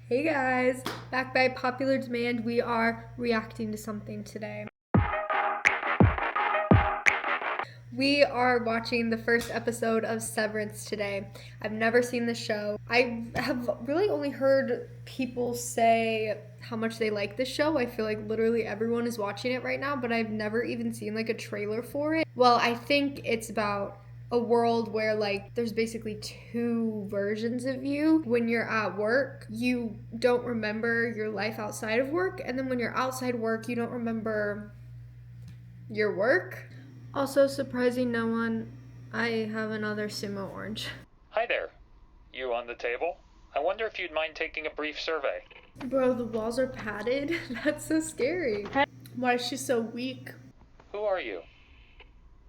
Hey guys, back by popular demand, we are reacting to something today. We are watching the first episode of Severance today. I've never seen the show. I have really only heard people say how much they like the show. I feel like literally everyone is watching it right now, but I've never even seen like a trailer for it. Well, I think it's about a world where like there's basically two versions of you. When you're at work, you don't remember your life outside of work, and then when you're outside work, you don't remember your work. Also, surprising no one, I have another Sumo orange. Hi there. You on the table? I wonder if you'd mind taking a brief survey. Bro, the walls are padded. That's so scary. Why is she so weak? Who are you?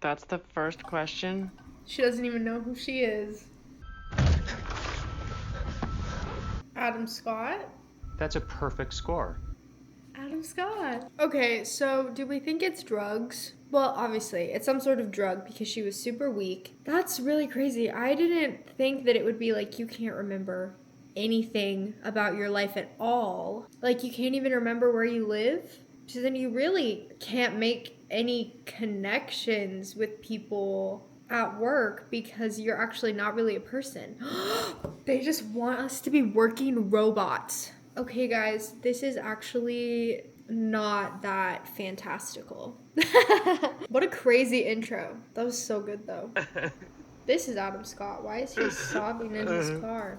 That's the first question? She doesn't even know who she is. Adam Scott? That's a perfect score. Adam Scott. Okay, so do we think it's drugs? Well, obviously, it's some sort of drug because she was super weak. That's really crazy. I didn't think that it would be like you can't remember anything about your life at all. Like you can't even remember where you live. So then you really can't make any connections with people at work because you're actually not really a person. They just want us to be working robots. Okay, guys, this is actually not that fantastical. What a crazy intro. That was so good, though. This is Adam Scott. Why is he sobbing in his car?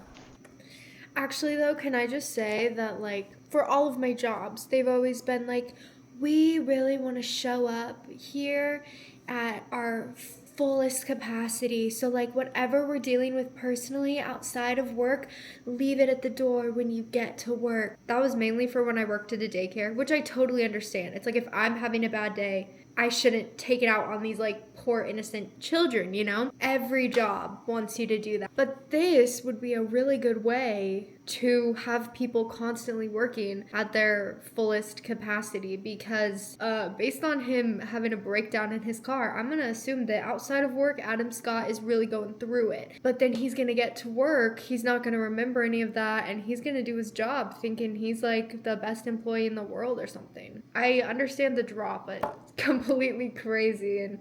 Actually, though, can I just say that, like, for all of my jobs, they've always been like, we really want to show up here at our fullest capacity. So, like, whatever we're dealing with personally outside of work, leave it at the door when you get to work. That was mainly for when I worked at a daycare, which I totally understand. It's like if I'm having a bad day, I shouldn't take it out on these like poor innocent children, you know? Every job wants you to do that. But this would be a really good way to have people constantly working at their fullest capacity because based on him having a breakdown in his car, I'm gonna assume that outside of work, Adam Scott is really going through it. But then he's gonna get to work, he's not gonna remember any of that, and he's gonna do his job thinking he's like the best employee in the world or something. I understand the drop, but completely crazy and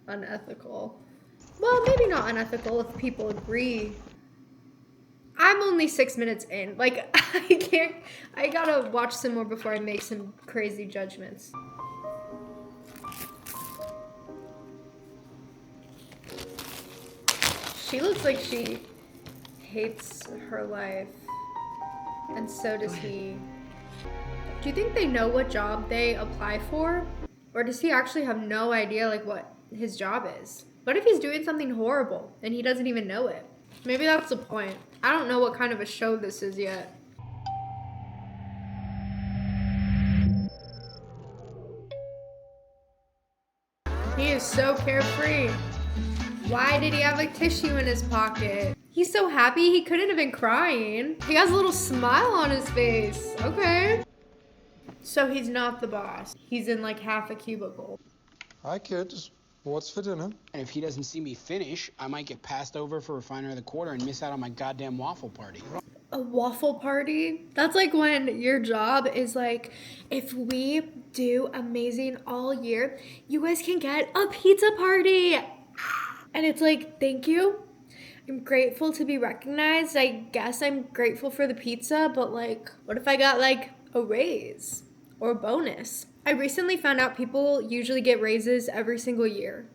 unethical. Well, maybe not unethical if people agree. I'm only 6 minutes in. Like, I gotta watch some more before I make some crazy judgments. She looks like she hates her life. And so does he. Do you think they know what job they apply for? Or does he actually have no idea, like, what his job is? What if he's doing something horrible and he doesn't even know it? Maybe that's the point. I don't know what kind of a show this is yet. He is so carefree. Why did he have a tissue in his pocket? He's so happy he couldn't have been crying. He has a little smile on his face. Okay. So he's not the boss. He's in like half a cubicle. Hi, kids. What's for dinner? And if he doesn't see me finish, I might get passed over for Refiner of the Quarter and miss out on my goddamn waffle party. A waffle party? That's like when your job is like, if we do amazing all year, you guys can get a pizza party. And it's like, thank you. I'm grateful to be recognized. I guess I'm grateful for the pizza, but like, what if I got like a raise or a bonus? I recently found out people usually get raises every single year.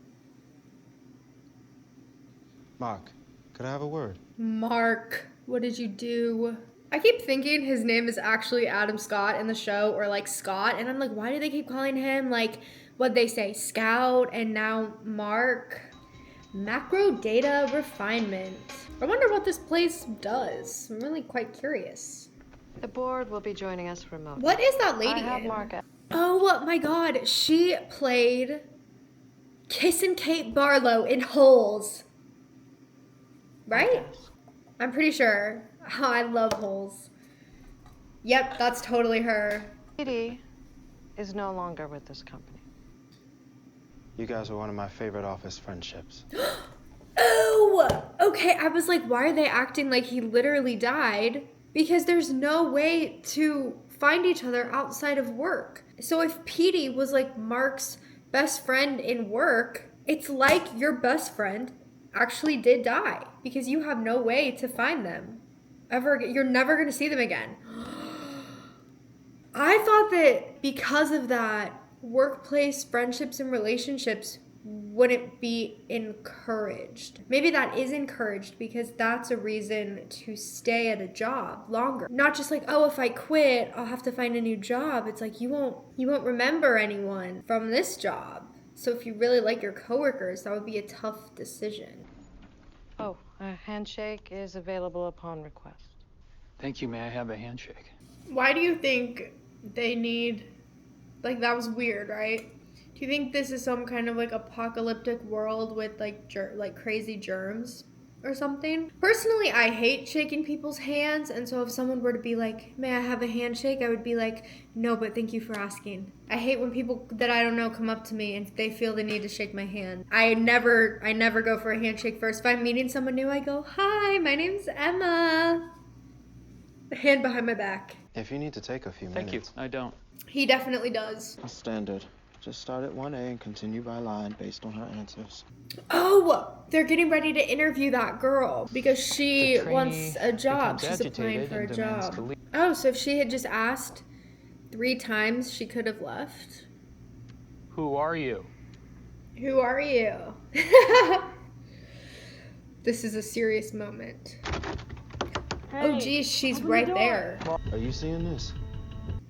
Mark, could I have a word? Mark, what did you do? I keep thinking his name is actually Adam Scott in the show, or like Scott, and I'm like, why do they keep calling him like, what'd they say, Scout, and now Mark? Macro data refinement. I wonder what this place does. I'm really quite curious. The board will be joining us remotely. What is that lady I have in? Mark. Oh my god, she played Kissin' Kate Barlow in Holes. Right? I'm pretty sure. Oh, I love Holes. Yep, that's totally her. Katie is no longer with this company. You guys are one of my favorite office friendships. Oh, okay. I was like, why are they acting like he literally died? because there's no way to find each other outside of work. So if Petey was like Mark's best friend in work, it's like your best friend actually did die because you have no way to find them ever. You're never going to see them again. I thought that because of that, workplace friendships and relationships wouldn't be encouraged. Maybe that is encouraged because that's a reason to stay at a job longer. Not just like, oh, if I quit, I'll have to find a new job. It's like you won't remember anyone from this job. So if you really like your coworkers, that would be a tough decision. Oh, a handshake is available upon request. Thank you. May I have a handshake? Why do you think they need, like, that was weird, right? Do you think this is some kind of like apocalyptic world with like crazy germs or something? Personally, I hate shaking people's hands, and so if someone were to be like, "May I have a handshake?" I would be like, "No, but thank you for asking." I hate when people that I don't know come up to me and they feel the need to shake my hand. I never go for a handshake first. If I'm meeting someone new, I go, "Hi, my name's Emma." Hand behind my back. If you need to take a few Thank you. minutes. I don't. He definitely does. Standard. Just start at 1A and continue by line based on her answers. Oh, they're getting ready to interview that girl because she The trainee wants a job. becomes She's applying agitated for a and demands to job. leave. Oh, so if she had just asked 3 times, she could have left. Who are you? Who are you? This is a serious moment. Oh, geez, she's right there. Are you seeing this?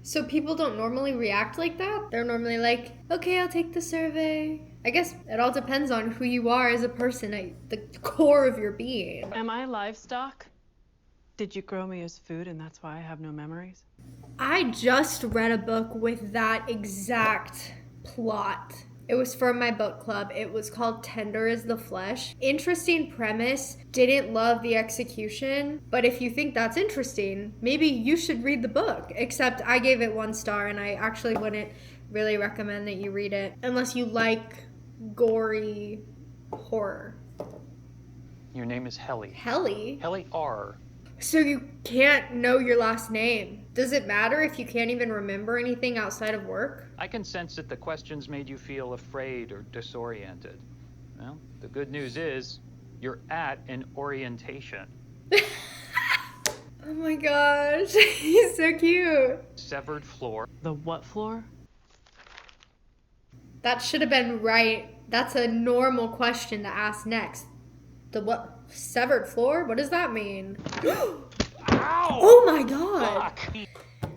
So people don't normally react like that? They're normally like, okay, I'll take the survey. I guess it all depends on who you are as a person, the core of your being. Am I livestock? Did you grow me as food and that's why I have no memories? I just read a book with that exact plot. It was from my book club. It was called Tender is the Flesh. Interesting premise. Didn't love the execution. But if you think that's interesting, maybe you should read the book. Except I gave it 1 star and I actually wouldn't really recommend that you read it unless you like gory horror. Your name is Helly. Helly? Helly R. So you can't know your last name. Does it matter if you can't even remember anything outside of work? I can sense that the questions made you feel afraid or disoriented. Well, the good news is you're at an orientation. Oh my gosh, he's so cute. Severed floor. The what floor? That should have been right. That's a normal question to ask next. The what? Severed floor? What does that mean? Ow! Oh my god. Fuck.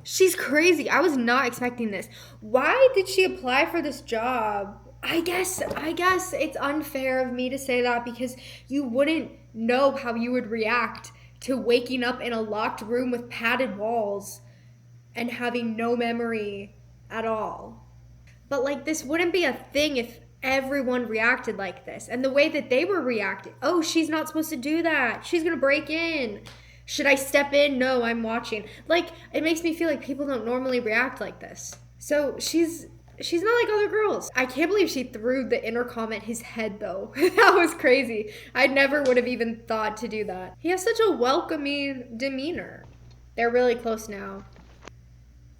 She's crazy. I was not expecting this. Why did she apply for this job? I guess it's unfair of me to say that because you wouldn't know how you would react to waking up in a locked room with padded walls and having no memory at all. But like this wouldn't be a thing if everyone reacted like this. And the way that they were reacting, oh, she's not supposed to do that. She's gonna break in. Should I step in? No, I'm watching. Like, it makes me feel like people don't normally react like this. So she's not like other girls. I can't believe she threw the intercom at his head though. That was crazy. I never would have even thought to do that. He has such a welcoming demeanor. They're really close now.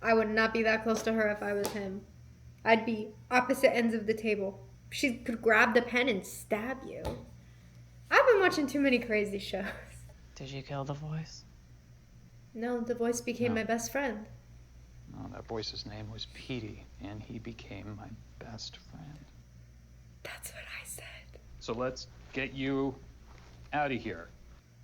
I would not be that close to her if I was him. I'd be opposite ends of the table. She could grab the pen and stab you. I've been watching too many crazy shows. Did you kill the voice? No, the voice became No. my best friend. Oh, that voice's name was Petey, and he became my best friend. That's what I said. So let's get you out of here.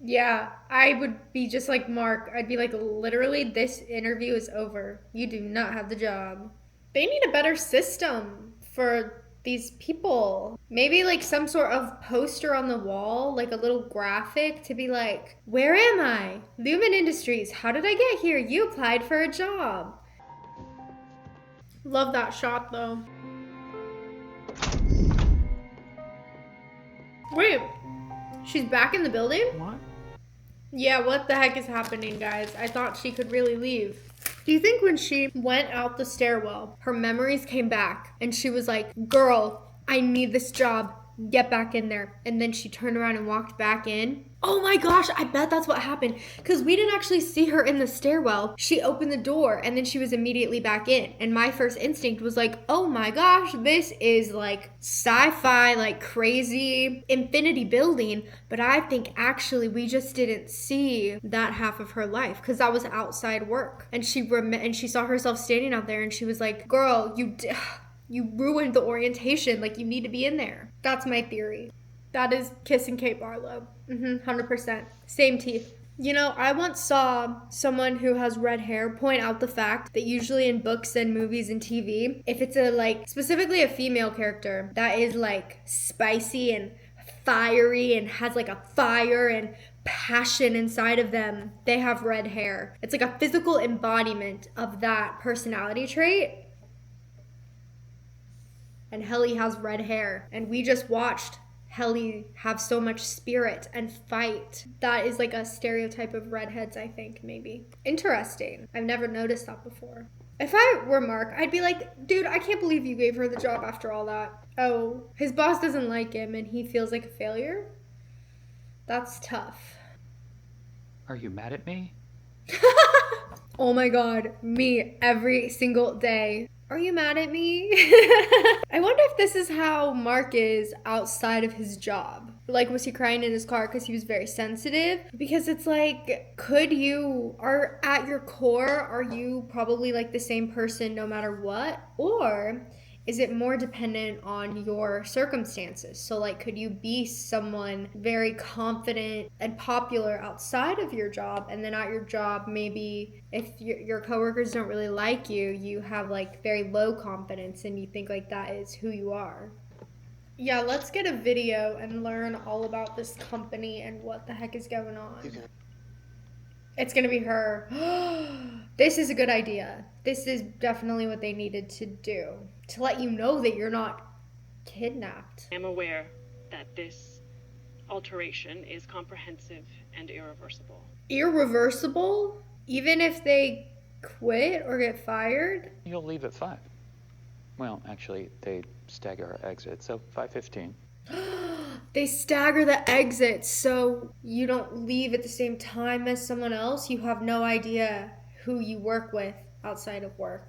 Yeah, I would be just like Mark. I'd be like, literally, this interview is over. You do not have the job. They need a better system for these people. Maybe like some sort of poster on the wall, like a little graphic to be like, where am I? Lumen Industries, how did I get here? You applied for a job. Love that shot though. Wait, she's back in the building? What? Yeah, what the heck is happening, guys? I thought she could really leave. Do you think when she went out the stairwell, her memories came back and she was like, girl, I need this job. Get back in there. And then she turned around and walked back in Oh my gosh, I bet that's what happened. Because we didn't actually see her in the stairwell. She opened the door and then she was immediately back in. And my first instinct was like, oh my gosh, this is like sci-fi, like crazy infinity building. But I think actually we just didn't see that half of her life because that was outside work. And she saw herself standing out there and she was like, girl, you ruined the orientation. Like, you need to be in there. That's my theory. That is kissing Kate Barlow. 100%. Same teeth. You know, I once saw someone who has red hair point out the fact that usually in books and movies and TV, if it's specifically a female character that is like spicy and fiery and has like a fire and passion inside of them, they have red hair. It's like a physical embodiment of that personality trait. And Helly has red hair. And we just watched Helly have so much spirit and fight. That is like a stereotype of redheads, I think, maybe. Interesting. I've never noticed that before. If I were Mark, I'd be like, dude, I can't believe you gave her the job after all that. Oh, his boss doesn't like him and he feels like a failure? That's tough. Are you mad at me? Oh my god, me every single day. Are you mad at me? I wonder if this is how Mark is outside of his job. Like, was he crying in his car because he was very sensitive? Because it's like, at your core, are you probably like the same person no matter what? Or is it more dependent on your circumstances? So like, could you be someone very confident and popular outside of your job, and then at your job, maybe if your coworkers don't really like you, you have like very low confidence and you think like that is who you are? Yeah, let's get a video and learn all about this company and what the heck is going on. It's gonna be her. This is a good idea. This is definitely what they needed to do. To let you know that you're not kidnapped. I am aware that this alteration is comprehensive and irreversible. Irreversible? Even if they quit or get fired? You'll leave at 5. Well, actually, they stagger our exit, so 5:15. They stagger the exits so you don't leave at the same time as someone else. You have no idea who you work with outside of work.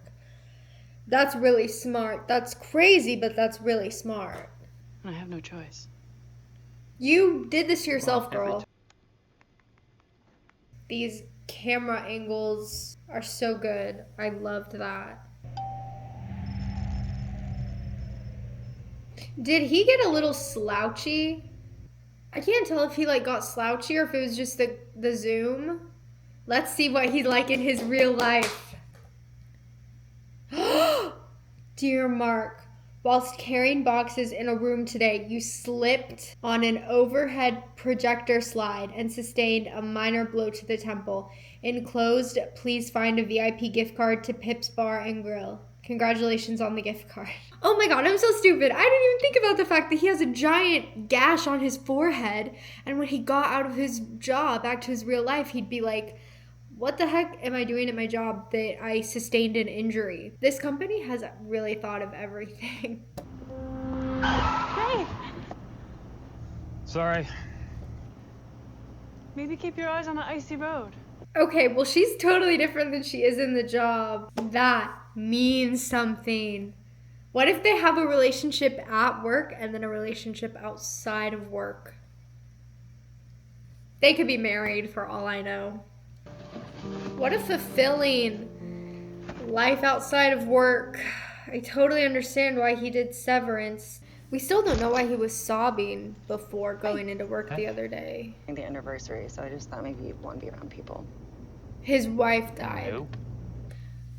That's really smart. That's crazy, but that's really smart. I have no choice. You did this to yourself, Well, girl. These camera angles are so good. I loved that. Did he get a little slouchy? I can't tell if he like got slouchy or if it was just the zoom. Let's see what he's like in his real life. Dear Mark, whilst carrying boxes in a room today, you slipped on an overhead projector slide and sustained a minor blow to the temple. Enclosed, please find a VIP gift card to Pip's Bar and Grill. Congratulations on the gift card. Oh my god, I'm so stupid. I didn't even think about the fact that he has a giant gash on his forehead, and when he got out of his job back to his real life, he'd be like, what the heck am I doing at my job that I sustained an injury? This company has really thought of everything. Hey! Sorry. Maybe keep your eyes on the icy road. Okay, well, she's totally different than she is in the job. That means something. What if they have a relationship at work and then a relationship outside of work? They could be married for all I know. What a fulfilling life outside of work. I totally understand why he did Severance. We still don't know why he was sobbing before going into work the other day. The anniversary, so I just thought maybe you'd want to be around people. His wife died. Nope.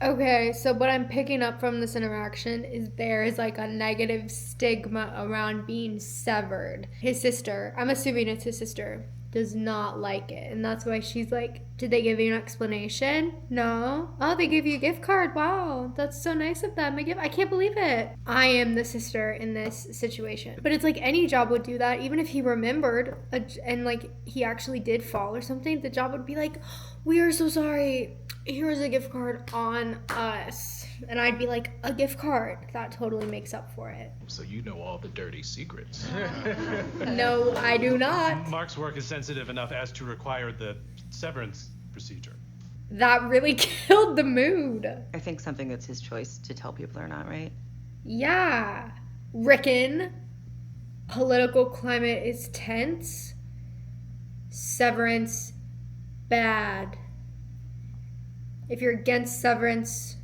Okay, so what I'm picking up from this interaction is there is like a negative stigma around being severed. His sister, I'm assuming it's his sister, does not like it. And that's why she's like, Did they give you an explanation? No. Oh, they gave you a gift card. Wow, that's so nice of them. I can't believe it. I am the sister in this situation. But it's like any job would do that. Even if he remembered and like he actually did fall or something, the job would be like, we are so sorry. Here's a gift card on us. And I'd be like, a gift card. That totally makes up for it. So you know all the dirty secrets. No, I do not. Mark's work is sensitive enough as to require the severance procedure. That really killed the mood. I think something that's his choice to tell people or not, right? Yeah. Rickon. Political climate is tense. Severance, bad. If you're against severance,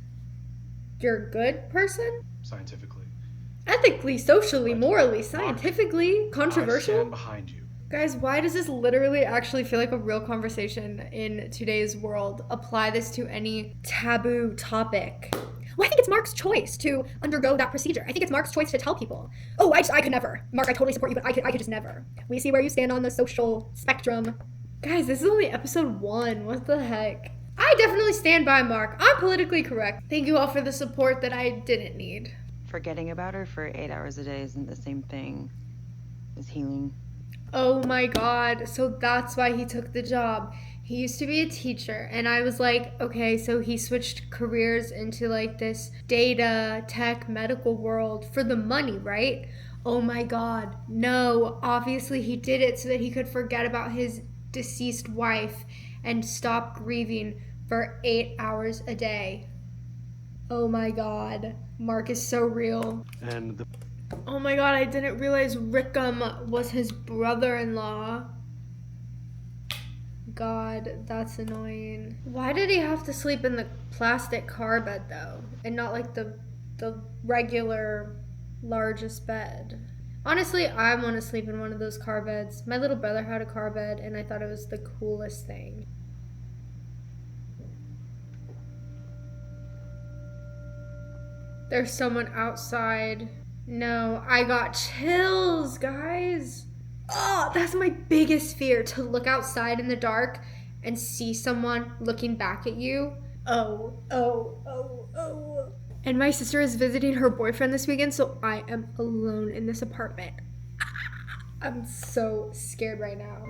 you're a good person? Scientifically. Ethically, socially, morally, scientifically, controversial? I stand behind you. Guys, why does this literally actually feel like a real conversation in today's world? Apply this to any taboo topic. Well, I think it's Mark's choice to undergo that procedure. I think it's Mark's choice to tell people, oh, I could never. Mark, I totally support you, but I could just never. We see where you stand on the social spectrum. Guys, this is only episode 1. What the heck? I definitely stand by Mark. I'm politically correct. Thank you all for the support that I didn't need. Forgetting about her for 8 hours a day isn't the same thing as healing. Oh my god, so that's why he took the job. He used to be a teacher, and I was like, okay, so he switched careers into like this data, tech, medical world for the money, right? Oh my god, no. Obviously he did it so that he could forget about his deceased wife and stop grieving for 8 hours a day. Oh my god, Mark is so real. And Oh my god, I didn't realize Rickham was his brother-in-law. God, that's annoying. Why did he have to sleep in the plastic car bed though? And not like the regular largest bed? Honestly, I want to sleep in one of those car beds. My little brother had a car bed and I thought it was the coolest thing. There's someone outside. No, I got chills, guys. Oh, that's my biggest fear, to look outside in the dark and see someone looking back at you. Oh. And my sister is visiting her boyfriend this weekend, so I am alone in this apartment. I'm so scared right now.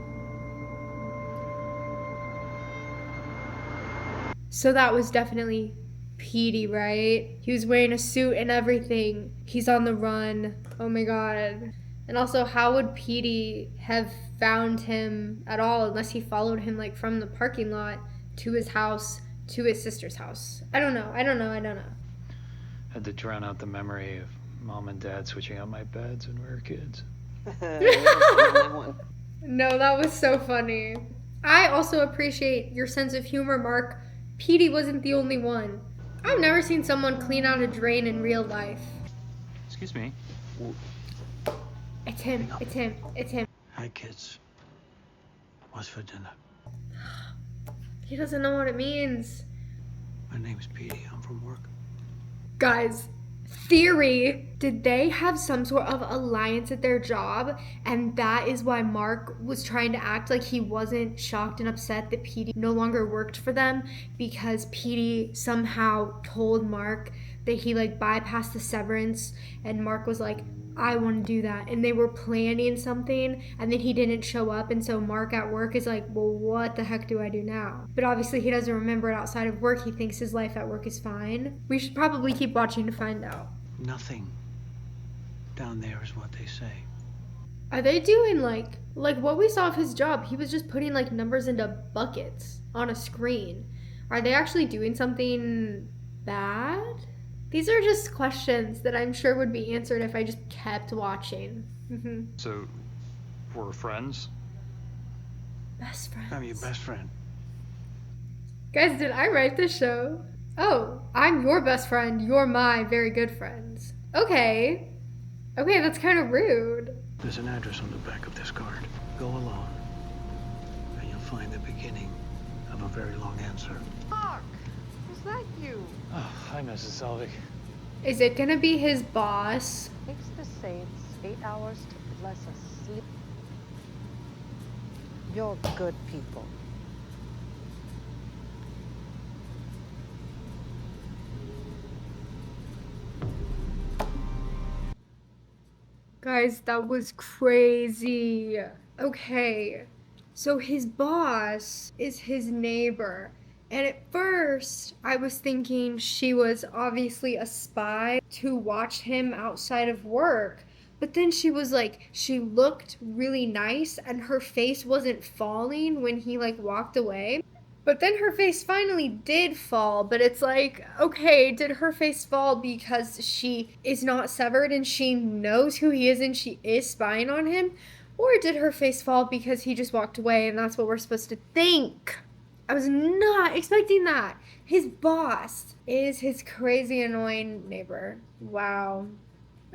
So that was definitely Petey, right? He was wearing a suit and everything. He's on the run. Oh my god. And also, how would Petey have found him at all unless he followed him like from the parking lot to his house, to his sister's house? I don't know. Had to drown out the memory of mom and dad switching out my beds when we were kids. No, that was so funny. I also appreciate your sense of humor, Mark. Petey wasn't the only one. I've never seen someone clean out a drain in real life. Excuse me. It's him. Hi, kids. What's for dinner? He doesn't know what it means. My name's Petey. I'm from work. Guys, theory. Did they have some sort of alliance at their job? And that is why Mark was trying to act like he wasn't shocked and upset that Petey no longer worked for them, because Petey somehow told Mark that he like bypassed the severance, and Mark was like, I want to do that. And they were planning something, and then he didn't show up, and so Mark at work is like, well, what the heck do I do now? But obviously he doesn't remember it outside of work. He thinks his life at work is fine. We should probably keep watching to find out. Nothing down there is what they say. Are they doing like what we saw of his job? He was just putting like numbers into buckets on a screen. Are they actually doing something bad? These are just questions that I'm sure would be answered if I just kept watching. So, we're friends? Best friends. I'm your best friend. Guys, did I write this show? Oh, I'm your best friend. You're my very good friends. Okay, that's kind of rude. There's an address on the back of this card. Go alone, and you'll find the beginning of a very long answer. Mark, is that you? Oh, hi, Mrs. Selvig. Is it gonna be his boss? Takes the saints 8 hours to bless us sleep. You're good people. guys, that was crazy. Okay, so his boss is his neighbor. And at first, I was thinking she was obviously a spy to watch him outside of work. But then she was like, she looked really nice and her face wasn't falling when he like walked away. But then her face finally did fall, but it's like, okay, did her face fall because she is not severed and she knows who he is and she is spying on him? Or did her face fall because he just walked away and that's what we're supposed to think? I was not expecting that. His boss is his crazy annoying neighbor. Wow.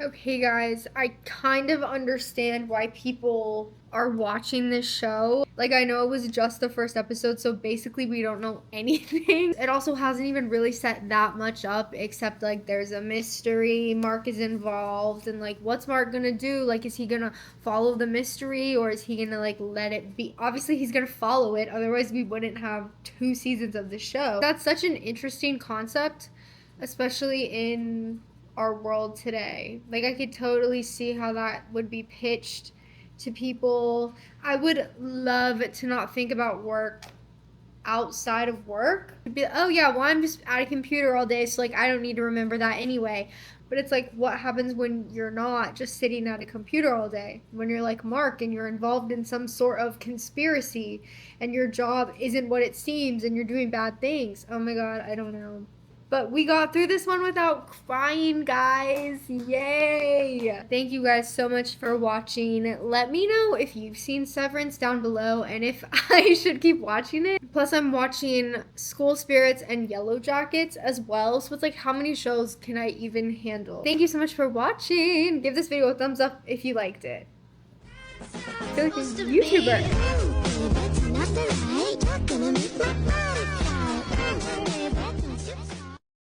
Okay, guys, I kind of understand why people are watching this show. Like, I know it was just the first episode, so basically we don't know anything. It also hasn't even really set that much up, except, like, there's a mystery. Mark is involved, and, like, what's Mark gonna do? Like, is he gonna follow the mystery, or is he gonna, like, let it be? Obviously, he's gonna follow it, otherwise we wouldn't have 2 seasons of the show. That's such an interesting concept, especially in our world today. Like, I could totally see how that would be pitched to people. I would love to not think about work outside of work. It'd be, oh yeah, well, I'm just at a computer all day, so like I don't need to remember that anyway. But it's like, what happens when you're not just sitting at a computer all day? When you're like Mark and you're involved in some sort of conspiracy and your job isn't what it seems and you're doing bad things. Oh my god, I don't know. But we got through this one without crying, guys. Yay! Thank you guys so much for watching. Let me know if you've seen Severance down below and if I should keep watching it. Plus, I'm watching School Spirits and Yellow Jackets as well. So it's like, how many shows can I even handle? Thank you so much for watching. Give this video a thumbs up if you liked it. I feel like a YouTuber.